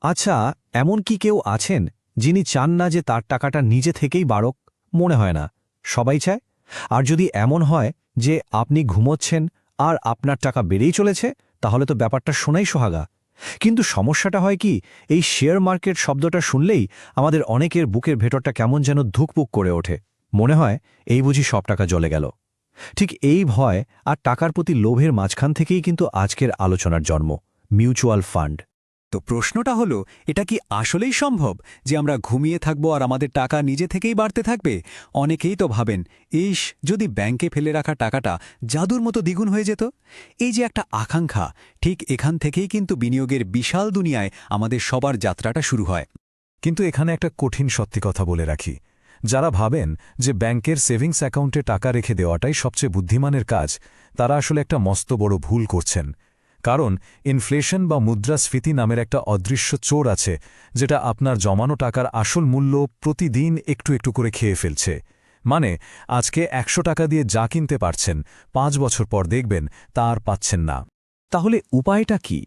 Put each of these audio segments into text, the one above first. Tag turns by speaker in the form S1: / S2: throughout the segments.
S1: আচ্ছা, এমন কি কেউ আছেন যিনি চান না যে তার টাকাটা নিজে থেকেই বাড়ুক? মনে হয় না। সবাই চায়। আর যদি এমন হয় যে আপনি ঘুমোচ্ছেন আর আপনার টাকা বেড়েই চলেছে, তাহলে তো ব্যাপারটা শোনাই সোহাগা। কিন্তু সমস্যাটা হয় কি, এই শেয়ার মার্কেট শব্দটা শুনলেই আমাদের অনেকের বুকের ভেতরটা কেমন যেন ধুকপুক করে ওঠে। মনে হয় এই বুঝি সব টাকা জ্বলে গেল। ঠিক এই ভয় আর টাকার প্রতি লোভের মাঝখান থেকেই কিন্তু আজকের আলোচনার জন্ম, মিউচুয়াল ফান্ড।
S2: তো প্রশ্নটা হলো, এটা কি আসলেই সম্ভব যে আমরা ঘুমিয়ে থাকবো আর আমাদের টাকা নিজে থেকেই বাড়তে থাকবে? অনেকেই তো ভাবেন, ইস, যদি ব্যাংকে ফেলে রাখা টাকাটা জাদুর মতো দ্বিগুণ হয়ে যেত। এই যে একটা আকাঙ্ক্ষা, ঠিক এখান থেকেই কিন্তু বিনিয়োগের বিশাল দুনিয়ায় আমাদের সবার যাত্রাটা শুরু হয়।
S3: কিন্তু এখানে একটা কঠিন সত্যি কথা বলে রাখি। যারা ভাবেন যে ব্যাংকের সেভিংস অ্যাকাউন্টে টাকা রেখে দেওয়াটাই সবচেয়ে বুদ্ধিমানের কাজ, তারা আসলে একটা মস্ত বড় ভুল করছেন। কারণ ইনফ্লেশন বা মুদ্রাস্ফীতি নামের একটা অদৃশ্য চোর আছে, যেটা আপনার জমানো টাকার আসল মূল্য প্রতিদিন একটু একটু করে খেয়ে ফেলছে। মানে আজকে ১০০ টাকা দিয়ে যা কিনতে পারছেন, ৫ বছর পর দেখবেন তা আর পাচ্ছেন না।
S1: তাহলে উপায়টা কি?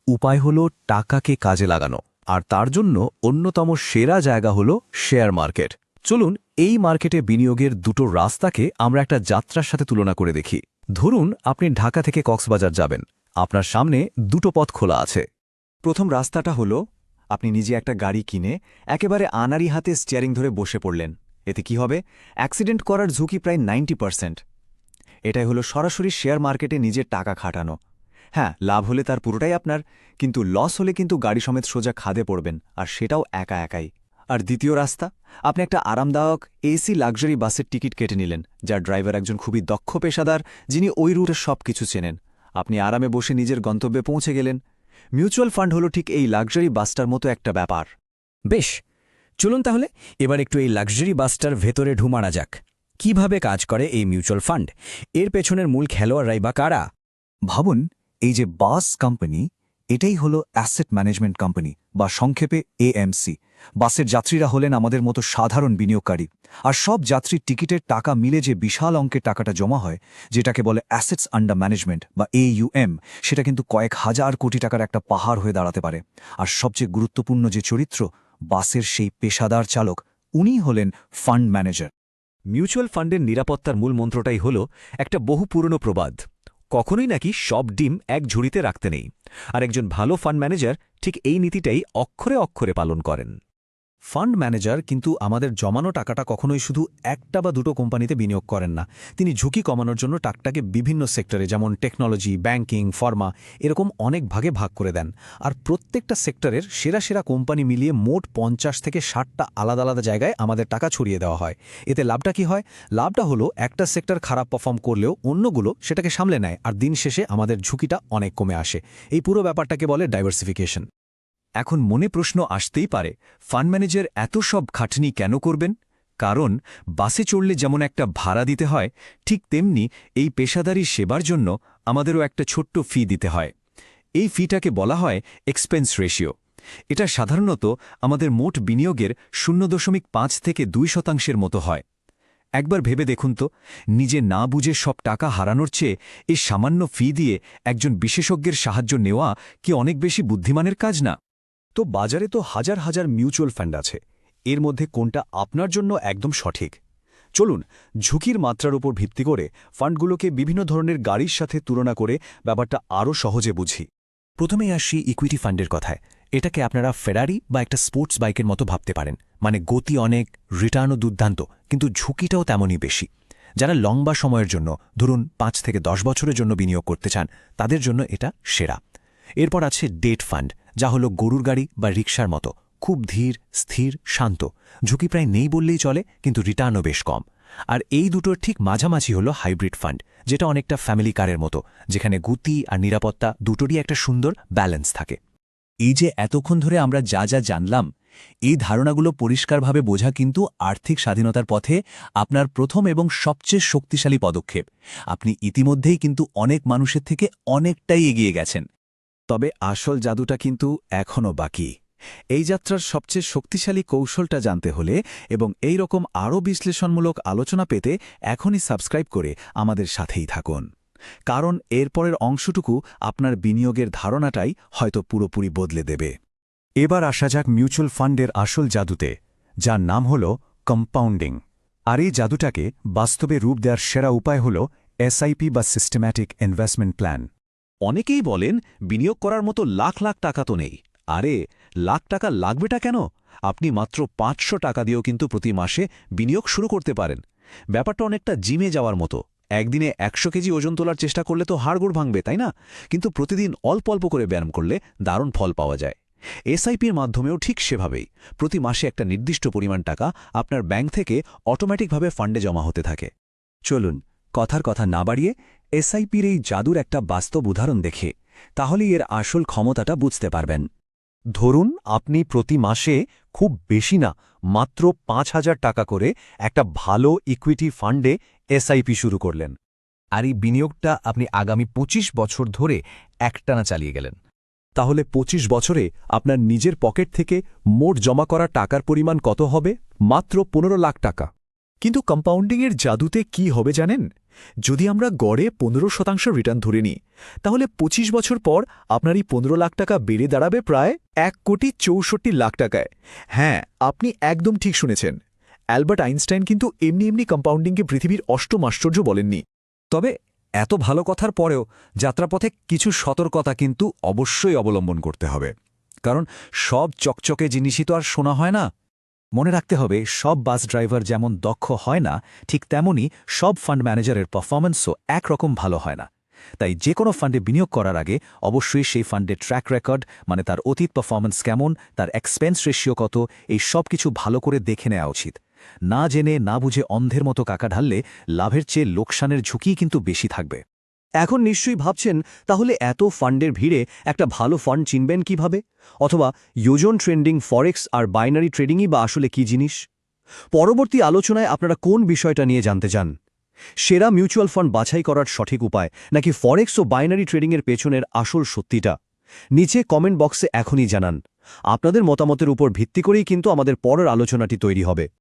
S1: উপায় হলো টাকাকে কাজে লাগানো, আর তার জন্য অন্যতম সেরা জায়গা হলো শেয়ার মার্কেট। চলুন এই মার্কেটে বিনিয়োগের দুটো রাস্তাকে আমরা একটা যাত্রার সাথে তুলনা করে দেখি। ধরুন আপনি ঢাকা থেকে কক্সবাজার যাবেন, আপনার সামনে দুটো পথ খোলা আছে।
S4: প্রথম রাস্তাটা হলো, আপনি নিজে একটা গাড়ি কিনে একেবারে আনাড়ি হাতে স্টিয়ারিং ধরে বসে পড়লেন। এতে কি হবে? অ্যাক্সিডেন্ট করার ঝুঁকি প্রায় 90%। এটাই হলো সরাসরি শেয়ার মার্কেটে নিজের টাকা খাটানো। হ্যাঁ, লাভ হলে তার পুরোটাই আপনার, কিন্তু লস হলে কিন্তু গাড়ি সমেত সোজা খাদে পড়বেন, আর সেটাও একা একাই। আর দ্বিতীয় রাস্তা, আপনি একটা আরামদায়ক এসি লাক্সারি বাসের টিকিট কেটে নিলেন, যার ড্রাইভার একজন খুবই দক্ষ পেশাদার, যিনি ওই রুটের সব কিছু চেনেন। আপনি আরামে বসে নিজের গন্তব্যে পৌঁছে গেলেন। মিউচুয়াল ফান্ড হলো ঠিক এই লাক্সারি বাসটার মতো একটা ব্যাপার।
S2: বেশ, চলুন তাহলে এবার একটু এই লাক্সারি বাসটার ভেতরে ঢুমানা যাক। কিভাবে কাজ করে এই মিউচুয়াল ফান্ড? এর পেছনের মূল খেলোয়াড়রাই বা কারা?
S5: ভাবুন, এই যে বাস কোম্পানি, এটাই হলো অ্যাসেট ম্যানেজমেন্ট কোম্পানি, বা সংক্ষেপে এএমসি। বাসের যাত্রীরা হলেন আমাদের মতো সাধারণ বিনিয়োগকারী, আর সব যাত্রীর টিকিটের টাকা মিলে যে বিশাল অঙ্কের টাকাটা জমা হয়, যেটাকে বলে অ্যাসেটস আন্ডার ম্যানেজমেন্ট বা AUM, সেটা কিন্তু কয়েক হাজার কোটি টাকার একটা পাহাড় হয়ে দাঁড়াতে পারে। আর সবচেয়ে গুরুত্বপূর্ণ যে চরিত্র, বাসের সেই পেশাদার চালক, উনিই হলেন ফান্ড ম্যানেজার।
S1: মিউচুয়াল ফান্ডের নিরাপত্তার মূল মন্ত্রটাই হল একটা বহু পুরনো প্রবাদ, কখনোই নাকি সব ডিম এক ঝুড়িতে রাখতে নেই। আর একজন ভালো ফান্ড ম্যানেজার ঠিক এই নীতিটাই অক্ষরে অক্ষরে পালন করেন। ফান্ড ম্যানেজার কিন্তু আমাদের জমানো টাকাটা কখনোই শুধু একটা বা দুটো কোম্পানিতে বিনিয়োগ করেন না। তিনি ঝুঁকি কমানোর জন্য টাকাটাকে বিভিন্ন সেক্টরে, যেমন টেকনোলজি, ব্যাংকিং, ফার্মা, এরকম অনেক ভাগে ভাগ করে দেন। আর প্রত্যেকটা সেক্টরের সেরা সেরা কোম্পানি মিলিয়ে মোট ৫০ থেকে ৬০টা আলাদা আলাদা জায়গায় আমাদের টাকা ছড়িয়ে দেওয়া হয়। এতে লাভটা কি হয়? লাভটা হলো একটা সেক্টর খারাপ পারফর্ম করলেও অন্যগুলো সেটাকে সামলে নেয়, আর দিন শেষে আমাদের ঝুঁকিটা অনেক কমে আসে। এই পুরো ব্যাপারটাকে বলে ডাইভার্সিফিকেশন।
S2: এখন মনে প্রশ্ন আসতেই পারে, ফান্ড ম্যানেজার এত সব খাটনি কেন করবেন? কারণ বাসে চড়লে যেমন একটা ভাড়া দিতে হয়, ঠিক তেমনি এই পেশাদারি সেবার জন্য আমাদেরও একটা ছোট্ট ফি দিতে হয়। এই ফিটাকে বলা হয় এক্সপেন্স রেশিও। এটা সাধারণত আমাদের মোট বিনিয়োগের ০.৫ থেকে ২% মতো হয়। একবার ভেবে দেখুন তো, নিজে না বুঝে সব টাকা হারানোর চেয়ে এই সামান্য ফি দিয়ে একজন বিশেষজ্ঞের সাহায্য নেওয়া কি অনেক বেশি বুদ্ধিমানের কাজ না?
S1: তো বাজারে তো হাজার হাজার মিউচুয়াল ফান্ড আছে, এর মধ্যে কোনটা আপনার জন্য একদম সঠিক? চলুন ঝুঁকির মাত্রার উপর ভিত্তি করে ফান্ডগুলোকে বিভিন্ন ধরনের গাড়ির সাথে তুলনা করে ব্যাপারটা আরও সহজে বুঝি। প্রথমেই আসি ইকুইটি ফান্ডের কথায়। এটাকে আপনারা ফেরারি বা একটা স্পোর্টস বাইকের মতো ভাবতে পারেন। মানে গতি অনেক, রিটার্নও দুর্দান্ত, কিন্তু ঝুঁকিটাও তেমনই বেশি। যারা লম্বা সময়ের জন্য, ধরুন ৫ থেকে ১০ বছরের জন্য বিনিয়োগ করতে চান, তাদের জন্য এটা সেরা। এরপর আছে ডেট ফান্ড, যা হলো গরুর গাড়ি বা রিকশার মতো, খুব ধীর, স্থির, শান্ত, ঝুঁকি প্রায় নেই বললেই চলে, কিন্তু রিটার্নও বেশ কম। আর এই দুটোর ঠিক মাঝামাঝি হলো হাইব্রিড ফান্ড, যেটা অনেকটা ফ্যামিলি কারের মতো, যেখানে গতি আর নিরাপত্তা দুটোরই একটা সুন্দর ব্যালেন্স থাকে।
S5: এই যে এতক্ষণ ধরে আমরা যা যা জানলাম, এই ধারণাগুলো পরিষ্কারভাবে বোঝা কিন্তু আর্থিক স্বাধীনতার পথে আপনার প্রথম এবং সবচেয়ে শক্তিশালী পদক্ষেপ। আপনি ইতিমধ্যেই কিন্তু অনেক মানুষের থেকে অনেকটাই এগিয়ে গেছেন।
S1: তবে আসল জাদুটা কিন্তু এখনও বাকি। এই যাত্রার সবচেয়ে শক্তিশালী কৌশলটা জানতে হলে এবং এই রকম আরও বিশ্লেষণমূলক আলোচনা পেতে এখনই সাবস্ক্রাইব করে আমাদের সাথেই থাকুন। কারণ এরপরের অংশটুকু আপনার বিনিয়োগের ধারণাটাই হয়তো পুরোপুরি বদলে দেবে।
S2: এবার আসা যাক মিউচুয়াল ফান্ডের আসল জাদুতে, যার নাম হল কম্পাউন্ডিং। আর এই জাদুটাকে বাস্তবে রূপ দেওয়ার সেরা উপায় হল এসআইপি বা সিস্টেম্যাটিক ইনভেস্টমেন্ট প্ল্যান।
S1: অনেকেই বলেন বিনিয়োগ করার মতো লাখ লাখ টাকা তো নেই। আরে লাখ টাকা লাগবেটা কেন? আপনি মাত্র 500 টাকা দিয়েও কিন্তু প্রতি মাসে বিনিয়োগ শুরু করতে পারেন। ব্যাপারটা অনেকটা জিমে যাওয়ার মতো। একদিনে 100 কেজি ওজন তোলার চেষ্টা করলে তো হাড়গোড় ভাঙবে, তাই না? কিন্তু প্রতিদিন অল্প অল্প করে ব্যায়াম করলে দারুণ ফল পাওয়া যায়। এসআইপির মাধ্যমেও ঠিক সেভাবেই প্রতি মাসে একটা নির্দিষ্ট পরিমাণ টাকা আপনার ব্যাংক থেকে অটোমেটিকভাবে ফান্ডে জমা হতে থাকে।
S2: চলুন কথার কথা না বাড়িয়ে এসআইপির এই জাদুর একটা বাস্তব উদাহরণ দেখে, তাহলেই এর আসল ক্ষমতাটা বুঝতে পারবেন।
S3: ধরুন আপনি প্রতি মাসে, খুব বেশি না, মাত্র ৫,০০০ টাকা করে একটা ভালো ইকুইটি ফান্ডে এসআইপি শুরু করলেন।
S5: আর এই বিনিয়োগটা আপনি আগামী ২৫ বছর ধরে একটানা চালিয়ে গেলেন।
S3: তাহলে ২৫ বছরে আপনার নিজের পকেট থেকে মোট জমা করা টাকার পরিমাণ কত হবে? মাত্র ১৫ লাখ টাকা। কিন্তু কম্পাউন্ডিংয়ের জাদুতে কি হবে জানেন? যদি আমরা গড়ে ১৫% রিটার্ন ধরে নিই, তাহলে ২৫ বছর পর আপনার এই ১৫ লাখ টাকা বেড়ে দাঁড়াবে প্রায় ১,৬৪,০০,০০০ টাকায়। হ্যাঁ, আপনি একদম ঠিক শুনেছেন। অ্যালবার্ট আইনস্টাইন কিন্তু এমনি এমনি কম্পাউন্ডিংকে পৃথিবীর অষ্টম আশ্চর্য বলেননি।
S2: তবে এত ভালো কথার পরেও যাত্রাপথে কিছু সতর্কতা কিন্তু অবশ্যই অবলম্বন করতে হবে, কারণ সব চকচকে জিনিসই তো আর শোনা হয় না।
S5: মনে রাখতে হবে, সব বাস ড্রাইভার যেমন দক্ষ হয় না, ঠিক তেমনি সব ফান্ড ম্যানেজারের পারফরম্যান্সও একরকম ভালো হয় না। তাই যে কোনো ফান্ডে বিনিয়োগ করার আগে অবশ্যই সেই ফান্ডের ট্র্যাক রেকর্ড, মানে তার অতীত পারফরম্যান্স কেমন, তার এক্সপেন্স রেশিও কত, এই সব কিছু ভালো করে দেখে নেওয়া উচিত। না জেনে না বুঝে অন্ধের মতো টাকা ঢাললে লাভের চেয়ে লোকসানের ঝুঁকিই কিন্তু বেশি থাকবে।
S1: এখন নিশ্চয়ই ভাবছেন, তাহলে এত ফান্ডের ভিড়ে একটা ভালো ফান্ড চিনবেন কিভাবে? অথবা ইউজন ট্রেন্ডিং, ফরেক্স আর বাইনারি ট্রেডিংই বা আসলে কি জিনিস? পরবর্তী আলোচনায় আপনারা কোন বিষয়টা নিয়ে জানতে চান? সেরা মিউচুয়াল ফান্ড বাছাই করার সঠিক উপায়, নাকি ফরেক্স ও বাইনারি ট্রেডিংয়ের পেছনের আসল সত্যিটা? নিচে কমেন্ট বক্সে এখনই জানান। আপনাদের মতামতের উপর ভিত্তি করেই কিন্তু আমাদের পরের আলোচনাটি তৈরি হবে।